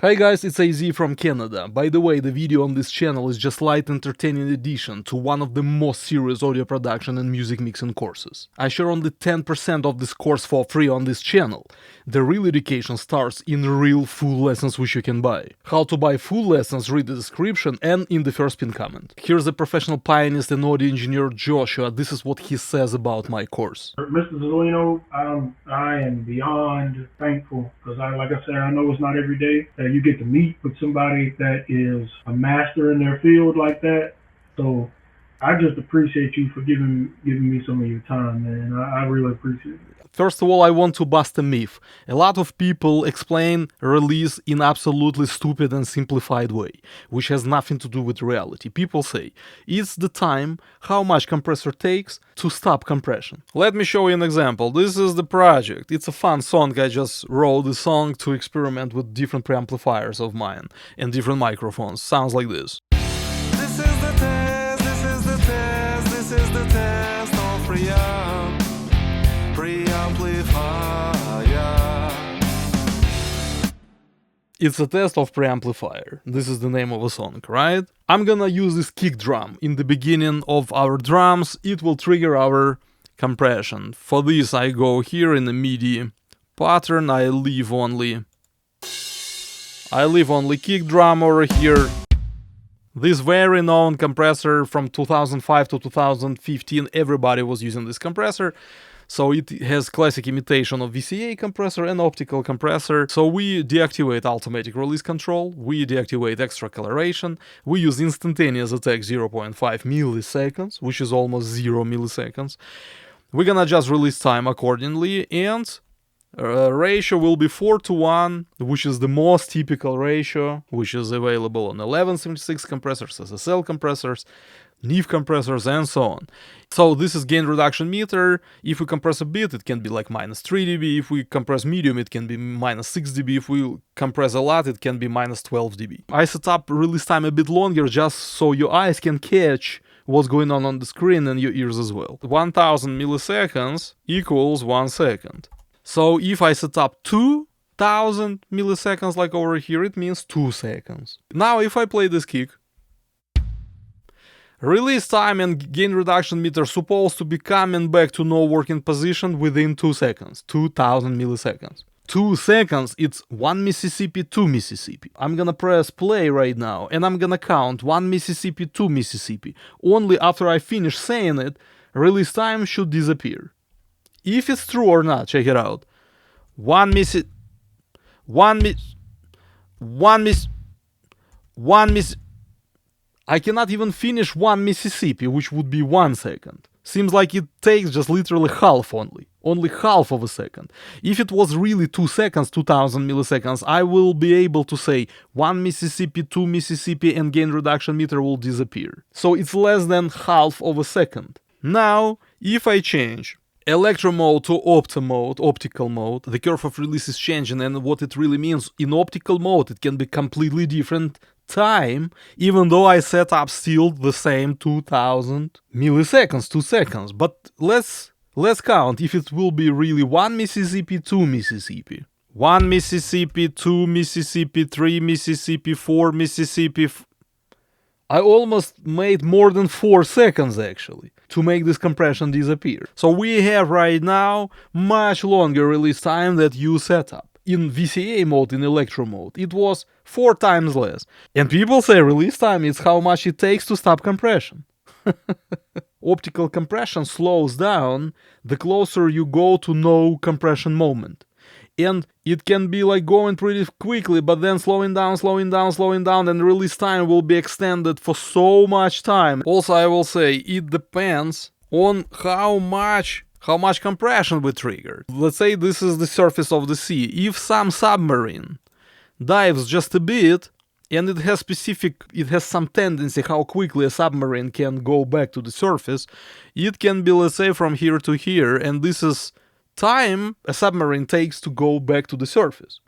Hi guys, it's AZ from Canada. By the way, the video on this channel is just light entertaining addition to one of the most serious audio production and music mixing courses. I share only 10% of this course for free on this channel. The real education starts in real full lessons which you can buy. How to buy full lessons, read the description and in the first pinned comment. Here's the professional pianist and audio engineer Joshua. This is what he says about my course. Mr. Zelino, I am beyond thankful because like I said, I know it's not every day that you get to meet with somebody that is a master in their field like that. So I just appreciate you for giving me some of your time, man. I really appreciate it. First of all, I want to bust a myth. A lot of people explain release in absolutely stupid and simplified way, which has nothing to do with reality. People say, it's the time, how much compressor takes to stop compression. Let me show you an example. This is the project. It's a fun song. I just wrote the song to experiment with different preamplifiers of mine and different microphones. Sounds like this. This is the test, this is the test, this is the test of preamplifier. It's a test of preamplifier. This is the name of a song, right? I'm gonna use this kick drum in the beginning of our drums. It will trigger our compression. For this I go here in the MIDI pattern. I leave only kick drum over here. This very known compressor from 2005 to 2015, everybody was using this compressor. So it has classic imitation of VCA compressor and optical compressor. So we deactivate automatic release control, we deactivate extra acceleration, we use instantaneous attack 0.5 milliseconds, which is almost 0 milliseconds. We're gonna adjust release time accordingly, and ratio will be 4:1, which is the most typical ratio, which is available on 1176 compressors, SSL compressors, NIF compressors, and so on. So this is gain reduction meter. If we compress a bit, it can be like minus 3 dB. If we compress medium, it can be minus 6 dB. If we compress a lot, it can be minus 12 dB. I set up release time a bit longer just so your eyes can catch what's going on the screen and your ears as well. 1000 milliseconds equals 1 second. So if I set up 2000 milliseconds like over here, it means 2 seconds. Now if I play this kick, release time and gain reduction meter supposed to be coming back to no working position within 2 seconds, 2000 milliseconds. 2 seconds, it's 1 Mississippi, 2 Mississippi. I'm gonna press play right now and I'm gonna count 1 Mississippi, 2 Mississippi. Only after I finish saying it, release time should disappear. If it's true or not, check it out. 1 I cannot even finish 1 Mississippi, which would be 1 second. Seems like it takes just literally half only half of a second. If it was really 2 seconds, 2000 milliseconds, I will be able to say 1 Mississippi, 2 Mississippi, and gain reduction meter will disappear. So it's less than half of a second. Now, if I change electro mode to optical mode, the curve of release is changing, and what it really means, in optical mode it can be completely different time, even though I set up still the same 2000 milliseconds, 2 seconds. But let's count if it will be really 1 Mississippi, 2 Mississippi. 1 Mississippi, 2 Mississippi, 3 Mississippi, 4 Mississippi. I almost made more than 4 seconds actually to make this compression disappear. So we have right now much longer release time that you set up. In VCA mode, in electro mode, it was 4 times less. And people say release time is how much it takes to stop compression. Optical compression slows down the closer you go to no compression moment. And it can be like going pretty quickly, but then slowing down, and release time will be extended for so much time. Also, I will say it depends on how much compression we triggered. Let's say this is the surface of the sea. If some submarine dives just a bit, and it has some tendency how quickly a submarine can go back to the surface, it can be, let's say, from here to here, and this is time a submarine takes to go back to the surface.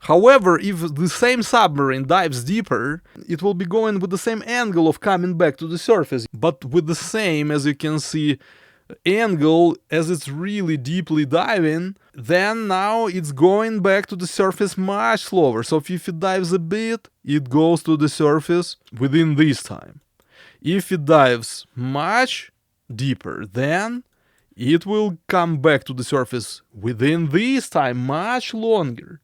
However, if the same submarine dives deeper, it will be going with the same angle of coming back to the surface, but with the same, as you can see, angle as it's really deeply diving, then now it's going back to the surface much slower. So if it dives a bit, it goes to the surface within this time. If it dives much deeper, then it will come back to the surface within this time much longer.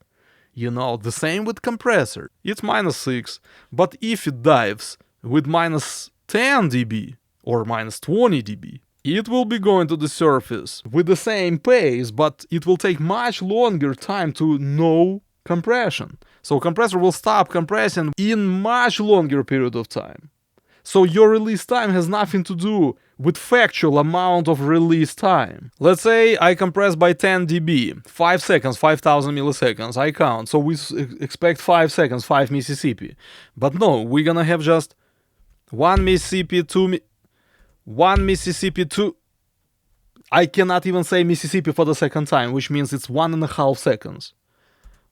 You know, the same with compressor. It's -6, but if it dives with -10 dB or -20 dB, it will be going to the surface with the same pace, but it will take much longer time to no compression. So compressor will stop compressing in much longer period of time. So your release time has nothing to do with factual amount of release time. Let's say I compress by 10 dB, 5 seconds, 5000 milliseconds, I count. So we expect 5 seconds, 5 Mississippi. But no, we're gonna have just 1 Mississippi, 1 Mississippi, 2. I cannot even say Mississippi for the second time, which means it's 1.5 seconds.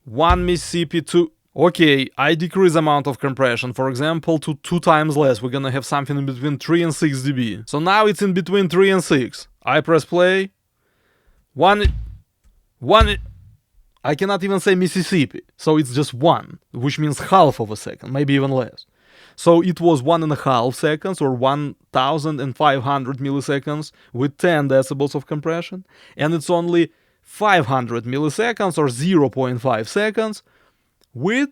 1 Mississippi, 2. Okay, I decrease amount of compression, for example, to 2 times less. We're gonna have something in between 3 and 6 dB. So now it's in between 3 and 6. I press play. 1. I cannot even say Mississippi. So it's just 1, which means half of a second, maybe even less. So it was 1.5 seconds or 1500 milliseconds with 10 decibels of compression. And it's only 500 milliseconds or 0.5 seconds with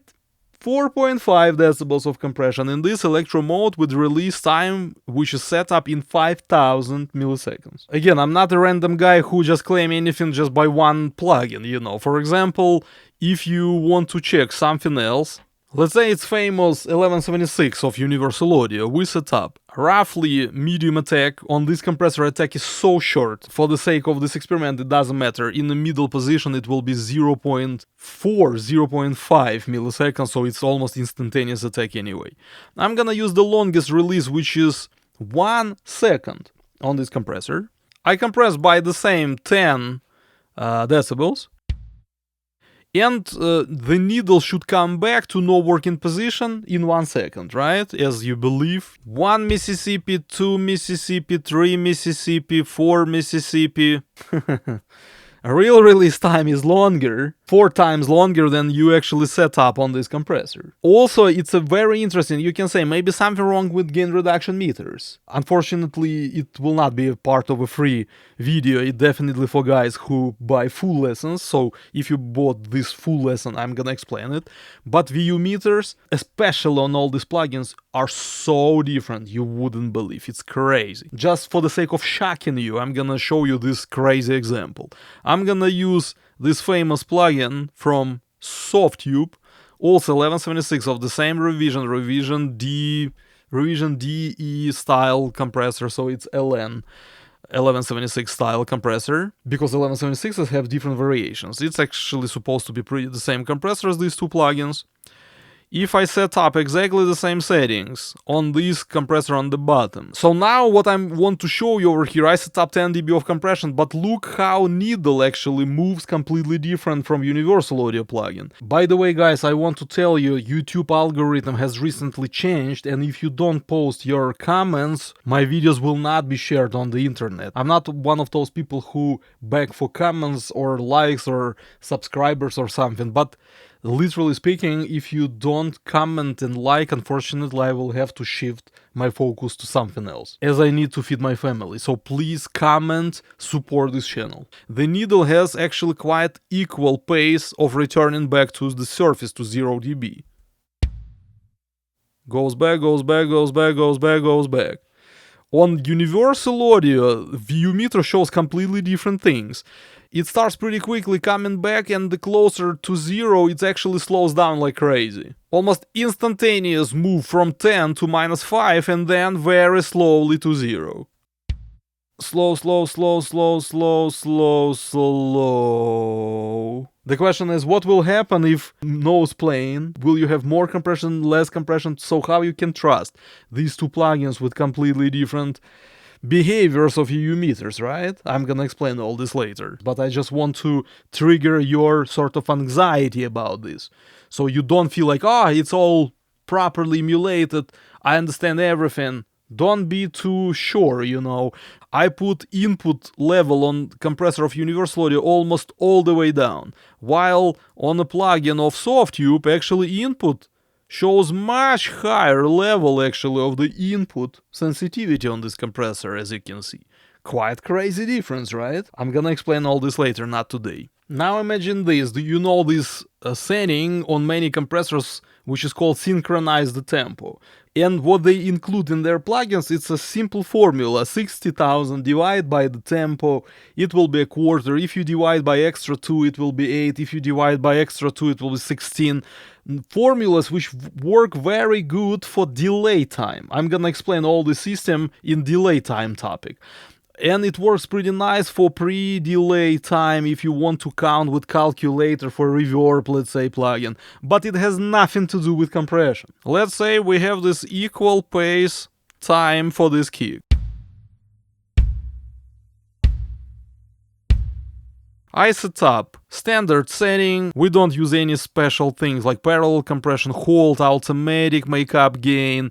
4.5 decibels of compression in this electro mode with release time which is set up in 5000 milliseconds. Again, I'm not a random guy who just claim anything just by one plugin, you know. For example, if you want to check something else, let's say it's famous 1176 of Universal Audio, we set up roughly medium attack. On this compressor, attack is so short. For the sake of this experiment, it doesn't matter. In the middle position, it will be 0.4, 0.5 milliseconds, so it's almost instantaneous attack anyway. I'm gonna use the longest release, which is 1 second on this compressor. I compress by the same 10 decibels. And the needle should come back to no working position in 1 second, right? As you believe. 1 Mississippi, 2 Mississippi, 3 Mississippi, 4 Mississippi. A real release time is longer, 4 times longer than you actually set up on this compressor. Also, it's a very interesting, you can say maybe something wrong with gain reduction meters. Unfortunately, it will not be a part of a free video. It definitely for guys who buy full lessons. So if you bought this full lesson, I'm gonna explain it. But VU meters, especially on all these plugins, are so different. You wouldn't believe. It's crazy. Just for the sake of shocking you, I'm gonna show you this crazy example. I'm gonna use this famous plugin from Softtube, also 1176 of the same revision DE style compressor, so it's LN 1176 style compressor, because 1176s have different variations. It's actually supposed to be the same compressor as these two plugins. If I set up exactly the same settings on this compressor on the bottom. So now what I want to show you over here, I set up 10 dB of compression, but look how needle actually moves completely different from Universal Audio plugin. By the way, guys, I want to tell you, YouTube algorithm has recently changed, and if you don't post your comments, my videos will not be shared on the internet. I'm not one of those people who beg for comments or likes or subscribers or something, but literally speaking, if you don't comment and like, unfortunately, I will have to shift my focus to something else, as I need to feed my family. So please comment, support this channel. The needle has actually quite equal pace of returning back to the surface to 0 dB. Goes back, goes back, goes back, goes back, goes back. On Universal Audio, VU meter shows completely different things. It starts pretty quickly coming back, and the closer to 0 it actually slows down like crazy. Almost instantaneous move from 10 to -5 and then very slowly to 0. Slow, slow, slow, slow, slow, slow, slow. The question is, what will happen if nose playing? Will you have more compression, less compression? So how you can trust these two plugins with completely different behaviors of VU meters, right? I'm gonna explain all this later, but I just want to trigger your sort of anxiety about this, so you don't feel like, it's all properly emulated, I understand everything. Don't be too sure, you know. I put input level on compressor of universal audio almost all the way down, while on a plugin of Softtube, actually input shows much higher level actually of the input sensitivity on this compressor, as you can see. Quite crazy difference, right? I'm gonna explain all this later, not today. Now imagine this. Do you know this setting on many compressors which is called synchronize the tempo? And what they include in their plugins, it's a simple formula. 60,000 divided by the tempo, it will be a quarter. If you divide by extra 2, it will be 8. If you divide by extra 2, it will be 16. Formulas which work very good for delay time. I'm gonna explain all the system in delay time topic. And it works pretty nice for pre-delay time if you want to count with calculator for reverb, let's say, plugin. But it has nothing to do with compression. Let's say we have this equal pace time for this kick. I set up standard setting. We don't use any special things like parallel compression, hold, automatic, makeup gain.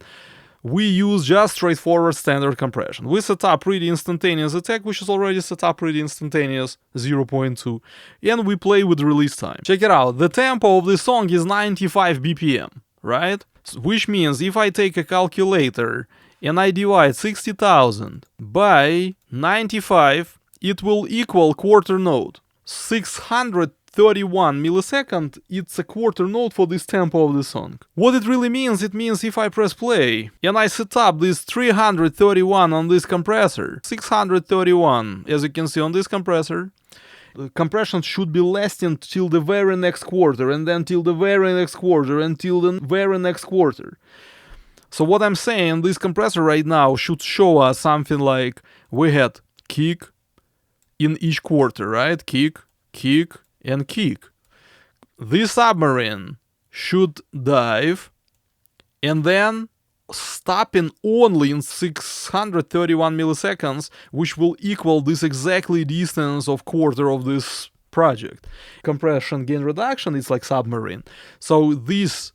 We use just straightforward standard compression. We set up pretty instantaneous attack, which is already set up pretty instantaneous 0.2, and we play with release time. Check it out. The tempo of this song is 95 BPM, right? Which means if I take a calculator and I divide 60,000 by 95, it will equal quarter note. 631 milliseconds, it's a quarter note for this tempo of the song. What it really means, it means if I press play and I set up this 331 on this compressor, 631, as you can see on this compressor, the compression should be lasting till the very next quarter, and then till the very next quarter, and till the very next quarter. So what I'm saying, this compressor right now should show us something like we had kick in each quarter, right? Kick, kick, and kick. This submarine should dive and then stopping only in 631 milliseconds, which will equal this exactly distance of quarter of this project. Compression gain reduction is like submarine. So this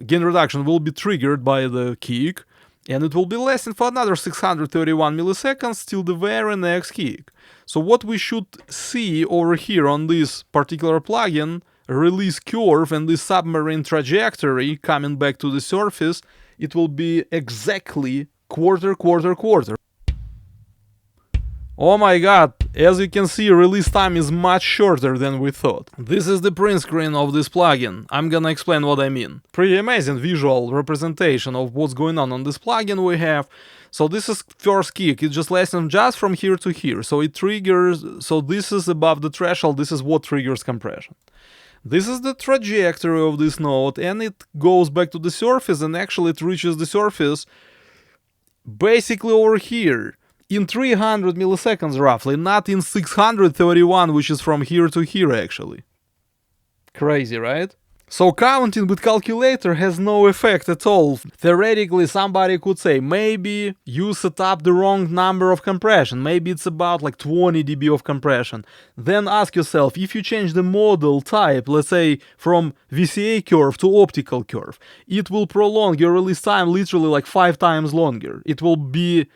gain reduction will be triggered by the kick, and it will be lasting for another 631 milliseconds till the very next kick. So what we should see over here on this particular plugin, release curve and this submarine trajectory coming back to the surface, it will be exactly quarter, quarter, quarter. Oh my god, as you can see, release time is much shorter than we thought. This is the print screen of this plugin. I'm gonna explain what I mean. Pretty amazing visual representation of what's going on this plugin we have. So this is first kick, it just lasting just from here to here. So it triggers, so this is above the threshold, this is what triggers compression. This is the trajectory of this note, and it goes back to the surface, and actually it reaches the surface basically over here. In 300 milliseconds roughly, not in 631, which is from here to here actually. Crazy, right? So counting with calculator has no effect at all. Theoretically, somebody could say, maybe you set up the wrong number of compression, maybe it's about like 20 dB of compression. Then ask yourself, if you change the model type, let's say from VCA curve to optical curve, it will prolong your release time literally like 5 times longer. It will be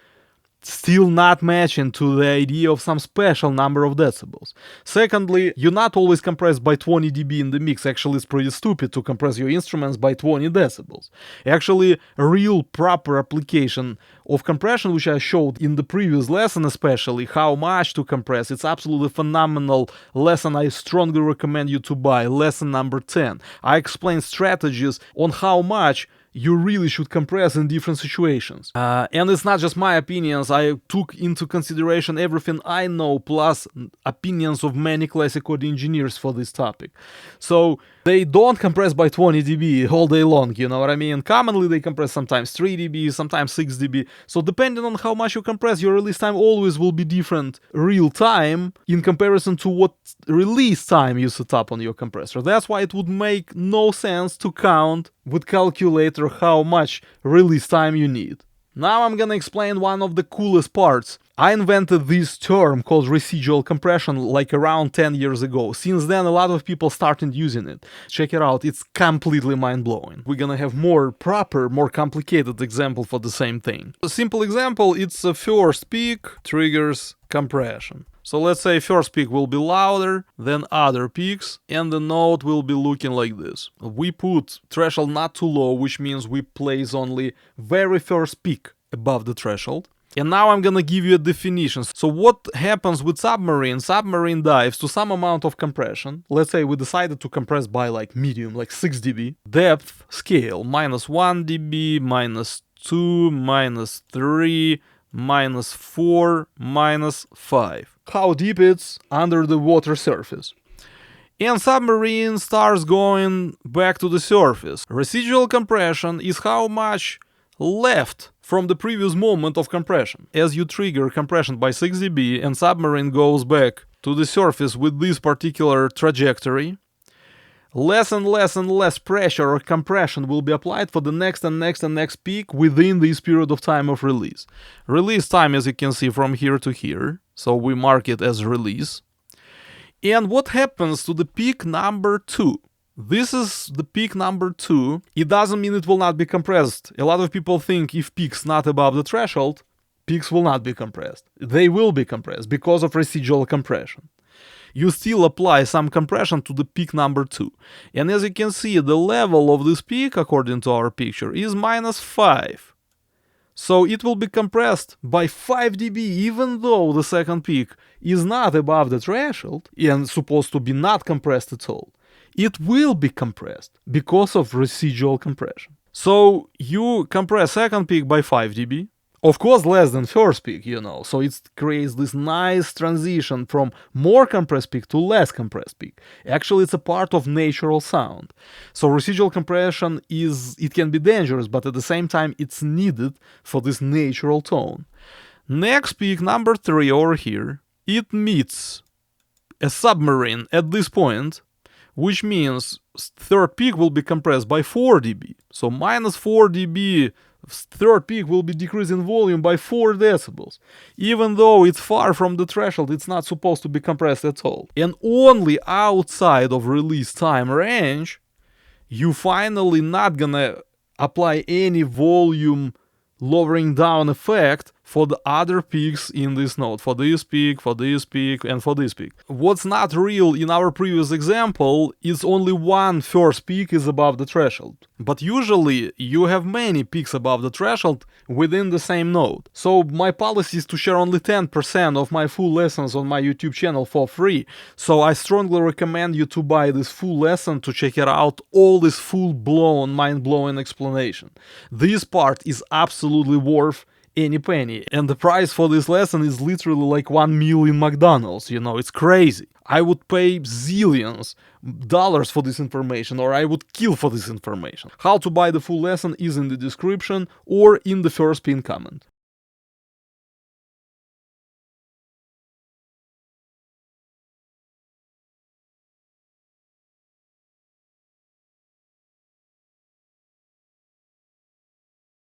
still not matching to the idea of some special number of decibels. Secondly, you not always compress by 20 dB in the mix. Actually, it's pretty stupid to compress your instruments by 20 decibels. Actually, a real proper application of compression, which I showed in the previous lesson especially, how much to compress, it's absolutely phenomenal lesson I strongly recommend you to buy, lesson number 10. I explain strategies on how much you really should compress in different situations. And it's not just my opinions, I took into consideration everything I know plus opinions of many classical engineers for this topic. So they don't compress by 20 dB all day long, you know what I mean? Commonly they compress sometimes 3 dB, sometimes 6 dB. So depending on how much you compress, your release time always will be different real time in comparison to what release time you set up on your compressor. That's why it would make no sense to count with calculator how much release time you need. Now I'm gonna explain one of the coolest parts I invented this term called residual compression like around 10 years ago. Since then, a lot of people started using it. Check it out, it's completely mind-blowing. We're gonna have more proper, more complicated example for the same thing. A simple example, it's a first peak triggers compression. So let's say first peak will be louder than other peaks, and the node will be looking like this. We put threshold not too low, which means we place only very first peak above the threshold. And now I'm gonna give you a definition. So what happens with submarine? Submarine dives to some amount of compression. Let's say we decided to compress by like medium, like 6 dB. Depth scale, -1 dB, -2, -3, -4, -5. How deep it's under the water surface. And submarine starts going back to the surface. Residual compression is how much left from the previous moment of compression. As you trigger compression by 6 dB and submarine goes back to the surface with this particular trajectory, less and less and less pressure or compression will be applied for the next and next and next peak within this period of time of release. Release time, as you can see, from here to here, so we mark it as release. And what happens to the peak number 2? This is the peak number 2. It doesn't mean it will not be compressed. A lot of people think if peak's not above the threshold, peaks will not be compressed. They will be compressed because of residual compression. You still apply some compression to the peak number 2. And as you can see, the level of this peak, according to our picture, is -5. So it will be compressed by 5 dB, even though the second peak is not above the threshold and supposed to be not compressed at all. It will be compressed because of residual compression. So you compress second peak by 5 dB. Of course, less than first peak, so it creates this nice transition from more compressed peak to less compressed peak. Actually, it's a part of natural sound. So residual compression it can be dangerous, but at the same time, it's needed for this natural tone. Next peak, number 3 over here, it meets a submarine at this point, which means third peak will be compressed by 4 dB. So -4 dB, third peak will be decreased in volume by 4 decibels. Even though it's far from the threshold, it's not supposed to be compressed at all. And only outside of release time range, you finally not gonna apply any volume lowering down effect for the other peaks in this node, for this peak, for this peak, and for this peak. What's not real in our previous example is only one first peak is above the threshold. But usually you have many peaks above the threshold within the same node. So my policy is to share only 10% of my full lessons on my YouTube channel for free. So I strongly recommend you to buy this full lesson to check it out, all this full-blown, mind-blowing explanation. This part is absolutely worth any penny, and the price for this lesson is literally like 1 million McDonald's, it's crazy. I would pay zillions dollars for this information, or I would kill for this information. How to buy the full lesson is in the description or in the first pinned comment.